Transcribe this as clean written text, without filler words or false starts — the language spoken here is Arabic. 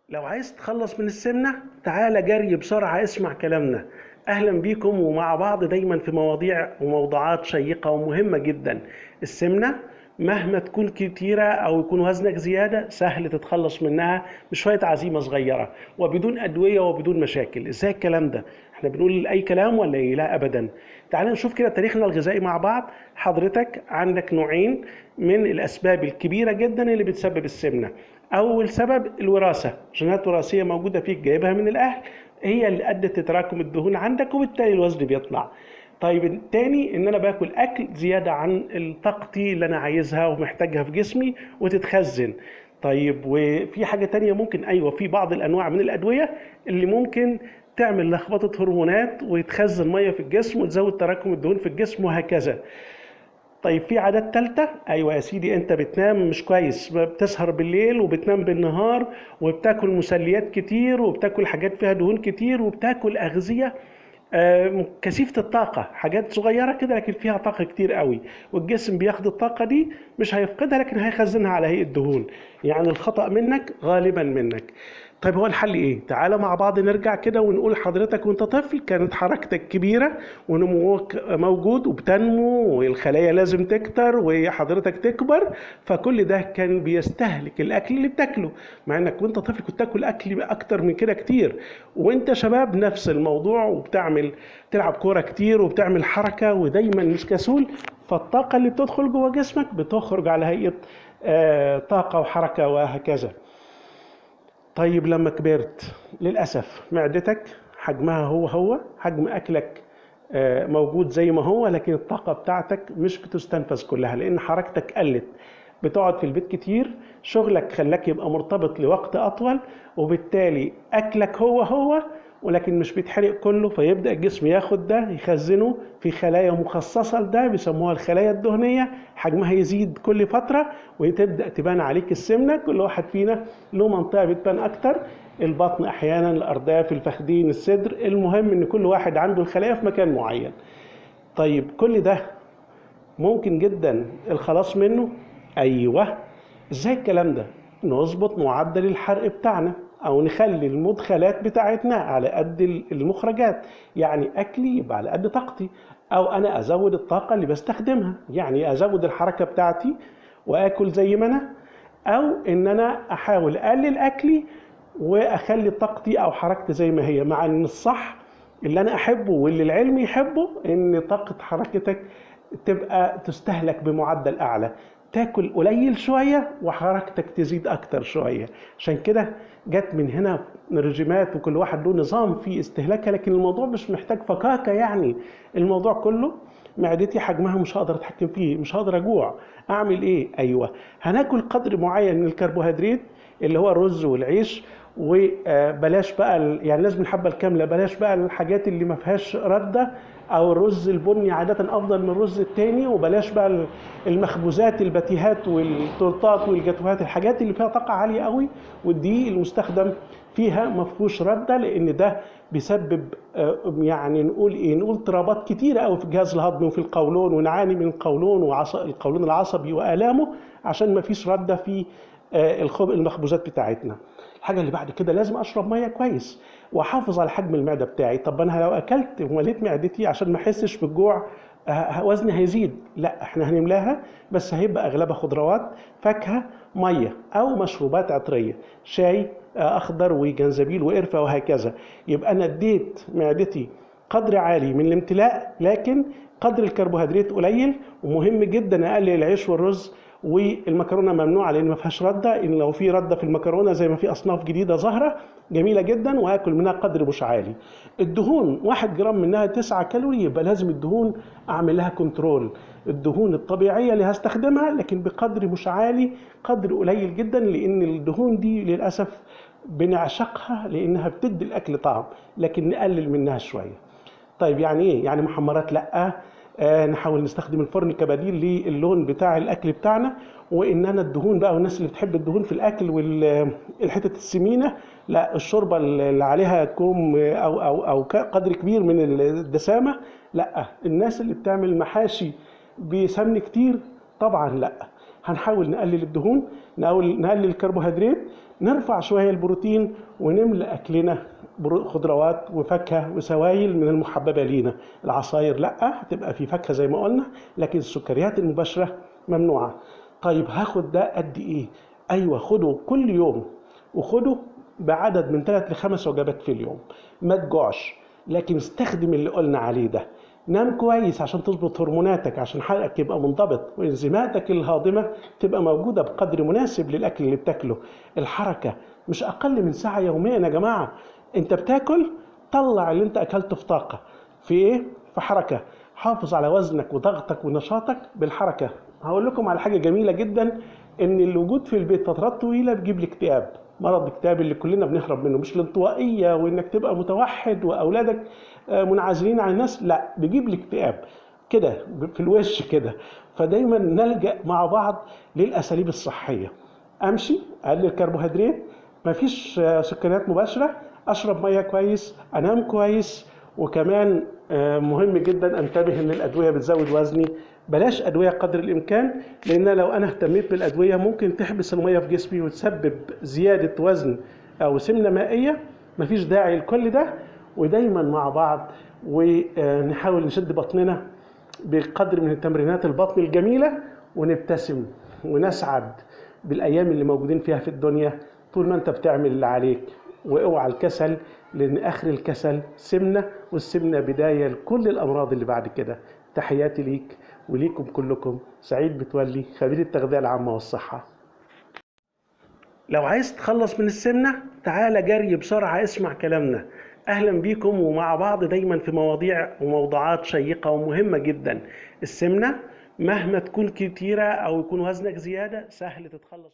لو عايز تخلص من السمنة تعالى جري بسرعة اسمع كلامنا. أهلا بيكم ومع بعض دايما في مواضيع وموضوعات شيقة ومهمة جدا. السمنة مهما تكون كتيرة أو يكون وزنك زيادة سهل تتخلص منها بشوية عزيمة صغيرة وبدون أدوية وبدون مشاكل. إزاي الكلام ده؟ احنا بنقول أي كلام ولا إيه؟ لا أبدا. تعال نشوف كده تاريخنا الغذائي مع بعض. حضرتك عندك نوعين من الأسباب الكبيرة جدا اللي بتسبب السمنة. اول سبب الوراثه، جينات وراثيه موجوده فيك جايبها من الاهل، هي اللي ادت لتراكم الدهون عندك وبالتالي الوزن بيطلع. طيب التاني ان انا باكل اكل زياده عن طاقتي اللي انا عايزها ومحتاجها في جسمي وتتخزن. طيب وفي حاجه تانية ممكن، ايوه، في بعض الانواع من الادويه اللي ممكن تعمل لخبطه هرمونات وتخزن ميه في الجسم وتزود تراكم الدهون في الجسم وهكذا. طيب في عادات تالتة، ايوه يا سيدي، انت بتنام مش كويس، بتسهر بالليل وبتنام بالنهار وبتاكل مسليات كتير وبتاكل حاجات فيها دهون كتير وبتاكل اغذية كثيفة الطاقة، حاجات صغيرة كده لكن فيها طاقة كتير قوي، والجسم بياخد الطاقة دي مش هيفقدها لكن هيخزنها على هيئة دهون. يعني الخطأ منك غالبا منك. طيب هو الحل ايه؟ تعالى مع بعض نرجع كده ونقول حضرتك وانت طفل كانت حركتك كبيرة ونموك موجود وبتنمو والخلايا لازم تكتر وحضرتك تكبر، فكل ده كان بيستهلك الاكل اللي بتاكله، مع انك وانت طفل كنت تاكل اكل اكتر من كده كتير، وانت شباب نفس الموضوع وبتعمل تلعب كورة كتير وبتعمل حركة ودايما مش كسول، فالطاقة اللي بتدخل جوه جسمك بتخرج على هيئة طاقة وحركة وهكذا. طيب لما كبرت للأسف معدتك حجمها هو حجم أكلك موجود زي ما هو، لكن الطاقة بتاعتك مش بتستنفذ كلها لأن حركتك قلت، بتقعد في البيت كتير، شغلك خلاك يبقى مرتبط لوقت أطول، وبالتالي أكلك هو ولكن مش بيتحرق كله، فيبدأ الجسم ياخد ده يخزنه في خلايا مخصصة لده بيسموها الخلايا الدهنية، حجمها يزيد كل فترة وتبدأ تبان عليك السمنة. كل واحد فينا له منطقة بتبان أكتر، البطن أحيانا، الأرداف، الفخذين، الصدر، المهم إن كل واحد عنده الخلايا في مكان معين. طيب كل ده ممكن جدا الخلاص منه؟ أيوه. إزاي الكلام ده؟ نظبط معدل الحرق بتاعنا او نخلي المدخلات بتاعتنا على قد المخرجات، يعني اكلي يبقى على قد طاقتي، او انا ازود الطاقه اللي بستخدمها، يعني ازود الحركه بتاعتي واكل زي ما انا، او ان انا احاول اقلل اكلي واخلي طاقتي او حركتي زي ما هي، مع ان الصح اللي انا احبه واللي العلم يحبه ان طاقه حركتك تبقى تستهلك بمعدل اعلى، تاكل قليل شويه وحركتك تزيد اكتر شويه. عشان كده جت من هنا رجيمات وكل واحد له نظام في استهلاكها، لكن الموضوع مش محتاج فكاكه. يعني الموضوع كله معدتي حجمها مش هقدر اتحكم فيه، مش هقدر اجوع، اعمل ايه؟ ايوه، هناكل قدر معين من الكربوهيدرات اللي هو الرز والعيش، وبلاش بقى يعني لازم الحبه الكامله، بلاش بقى الحاجات اللي ما فيهاش رده، او الرز البني عاده افضل من الرز التاني، وبلاش بقى المخبوزات الباتيهات والتورتات والجاتوهات، الحاجات اللي فيها طاقه عاليه قوي والدقيق المستخدم فيها ما فيهوش رده، لان ده بيسبب يعني نقول ايه، نقول اضطرابات كتيره قوي في الجهاز الهضمي وفي القولون، ونعاني من القولون القولون العصبي والامه عشان ما فيش رده في المخبوزات بتاعتنا. الحاجه اللي بعد كده لازم اشرب ميه كويس واحافظ على حجم المعده بتاعي. طب انا لو اكلت ومليت معدتي عشان ما احسش بالجوع وزني هيزيد؟ لا، احنا هنملاها بس هيبقى اغلبها خضروات، فاكهه، ميه او مشروبات عطريه، شاي اخضر وجنزبيل وقرفه وهكذا. يبقى انا اديت معدتي قدر عالي من الامتلاء، لكن قدر الكربوهيدرات قليل. ومهم جدا اقلل العيش والرز والمكرونه ممنوعه لان ما فيهاش رده، ان لو في رده في المكرونه زي ما في اصناف جديده ظاهره جميله جدا وهاكل منها قدر مش عالي. الدهون 1 جرام منها 9 كالوري، يبقى لازم الدهون اعمل لها كنترول، الدهون الطبيعيه اللي هستخدمها لكن بقدر مش عالي، قدر قليل جدا، لان الدهون دي للاسف بنعشقها لانها بتدي الاكل طعم، لكن نقلل منها شويه. طيب يعني ايه؟ يعني محمرات لا، نحاول نستخدم الفرن كبديل للون بتاع الاكل بتاعنا. وان انا الدهون بقى، والناس اللي بتحب الدهون في الاكل والحتت السمينه، لا، الشوربه اللي عليها كوم او قدر كبير من الدسامه، لا. الناس اللي بتعمل محاشي بسمن كتير، طبعا لا. هنحاول نقلل الدهون، نقلل الكربوهيدرات، نرفع شويه البروتين، ونملى اكلنا خضروات وفاكهه وسوائل من المحببه لينا. العصاير لا، هتبقى في فاكهه زي ما قلنا، لكن السكريات المباشره ممنوعه. طيب هاخد ده قد ايه؟ ايوه، خده كل يوم، وخده بعدد من 3 ل 5 وجبات في اليوم. ما تجوعش، لكن استخدم اللي قلنا عليه ده. نام كويس عشان تظبط هرموناتك، عشان حرقك يبقى منضبط، وانزيماتك الهاضمه تبقى موجوده بقدر مناسب للاكل اللي بتاكله. الحركه مش اقل من ساعه يوميا يا جماعه. انت بتاكل، طلع اللي انت اكلته في طاقه، في ايه؟ في حركه. حافظ على وزنك وضغطك ونشاطك بالحركه. هقول لكم على حاجه جميله جدا، ان الوجود في البيت فترات طويله بيجيب لي اكتئاب، مرض الاكتئاب اللي كلنا بنهرب منه. مش الانطوائيه وانك تبقى متوحد واولادك منعزلين عن الناس، لا، بيجيب لي اكتئاب كده في الوش كده. فدايما نلجأ مع بعض للاساليب الصحيه. امشي، اقلل كربوهيدرات، مفيش سكريات مباشره، اشرب ميه كويس، انام كويس. وكمان مهم جدا انتبه ان الادويه بتزود وزني. بلاش ادويه قدر الامكان، لان لو انا اهتميت بالادويه ممكن تحبس الميه في جسمي وتسبب زياده وزن او سمنه مائيه. مفيش داعي لكل ده. ودايما مع بعض، ونحاول نشد بطننا بقدر من التمرينات البطن الجميله، ونبتسم ونسعد بالايام اللي موجودين فيها في الدنيا طول ما انت بتعمل اللي عليك. واوعى الكسل، لان اخر الكسل سمنه، والسمنه بدايه لكل الامراض اللي بعد كده. تحياتي ليك وليكم كلكم. سعيد متولي، خبير التغذيه العامه والصحه. لو عايز تخلص من السمنه، تعالى جري بسرعه اسمع كلامنا. اهلا بيكم، ومع بعض دايما في مواضيع وموضوعات شيقه ومهمه جدا. السمنه مهما تكون كتيره او يكون وزنك زياده، سهل تتخلص